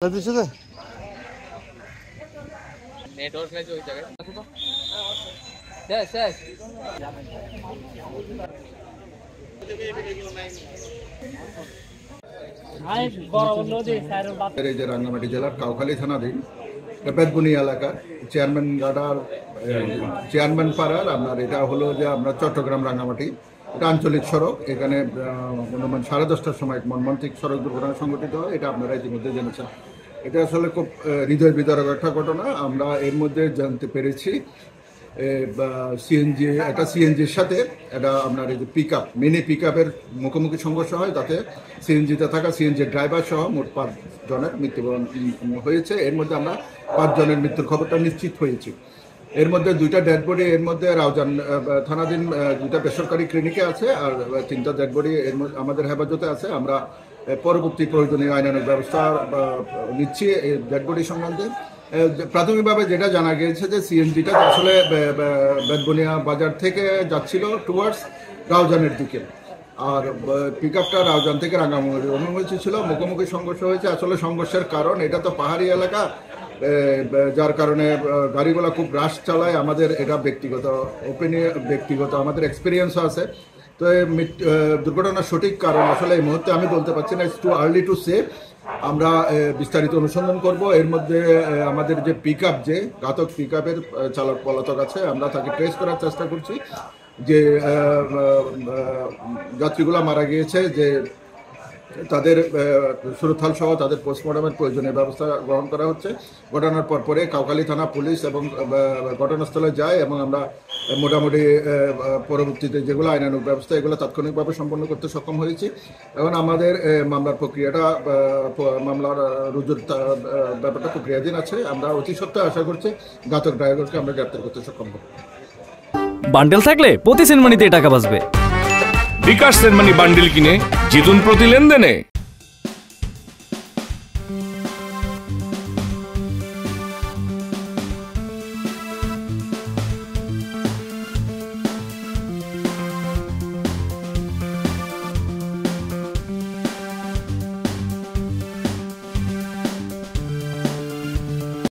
Network नाही ওই জায়গায় শেষ এই যে রাঙ্গামাটি জেলার কাউখালী থানাধীন বেতবুনি এলাকার চেয়ারম্যান পাড়ার আপনার এটা হলো যে আপনার চট্টগ্রাম রাঙ্গামাটি এটা আঞ্চলিক সড়ক। এখানে অনুমান 10:30টার সময় মর্মান্তিক সড়ক দুর্ঘটনা সংঘটিত হয়। এটা আপনারা ইতিমধ্যে জেনেছেন। এটা আসলে খুব হৃদয় বিদারক একটা ঘটনা। আমরা এর মধ্যে জানতে পেরেছি সিএনজির সাথে এটা আপনার এই যে মিনি পিক আপের মুখোমুখি সংঘর্ষ হয়, তাতে সিএনজিতে থাকা সিএনজির ড্রাইভার সহ মোট 5 জনের মৃত্যুবরণ হয়েছে। এর মধ্যে আমরা 5 জনের মৃত্যুর খবরটা নিশ্চিত হয়েছি। এর মধ্যে 2টা ডেড বডি এর মধ্যে রাউজান থানাধীন 2টা বেসরকারি ক্লিনিকে আছে, আর 3টা ডেড বডি এর মধ্যে আমাদের হেফাজতে আছে। আমরা পরবর্তী প্রয়োজনীয় আইনানুগ ব্যবস্থা নিচ্ছি এই ডেড বডি সংক্রান্তে। প্রাথমিকভাবে যেটা জানা গিয়েছে যে সিএনজিটা আসলে বেতবুনিয়া বাজার থেকে যাচ্ছিল টুয়ার্ডস রাউজানের দিকে, আর পিক আপটা রাউজান থেকে রাঙ্গামাটির অনুমতি ছিল। মুখোমুখি সংঘর্ষ হয়েছে। আসলে সংঘর্ষের কারণ এটা তো পাহাড়ি এলাকা, যার কারণে গাড়িগুলো খুব রাশ চালায়। আমাদের এটা ব্যক্তিগত আমাদের এক্সপিরিয়েন্সও আছে। তো দুর্ঘটনার সঠিক কারণ আসলে এই মুহূর্তে আমি বলতে পারছি না, it's too early to say. আমরা বিস্তারিত অনুসন্ধান করব। এর মধ্যে আমাদের যে পিক আপ, যে ঘাতক পিক আপের চালক পলাতক আছে, আমরা তাকে ট্রেস করার চেষ্টা করছি। যে যাত্রীগুলো মারা গিয়েছে, যে তাদের সুরতহাল সহ তাদের পোস্টমর্টমের প্রয়োজনীয় ব্যবস্থা গ্রহণ করা হচ্ছে। ঘটনার পরে কাউখালী থানা পুলিশ এবং ঘটনাস্থলে যায় এবং আমরা মোটামুটি পরবর্তীতে যেগুলো আইনানুগ ব্যবস্থা এগুলো তাৎক্ষণিকভাবে সম্পন্ন করতে সক্ষম হয়েছি। এখন আমাদের মামলার প্রক্রিয়াটা মামলার রুজুর ব্যাপারটা প্রক্রিয়াধীন আছে। আমরা অতি সত্ত্বর আশা করছি ঘাতক ড্রাইভারকে আমরা গ্রেপ্তার করতে সক্ষম হব। বান্ডেল থাকলে প্রতি সেনমানিতে টাকা বাঁচবে। বিকাশ সেনমানি বান্ডেল কিনে জিতুন প্রতি লেনদেনে।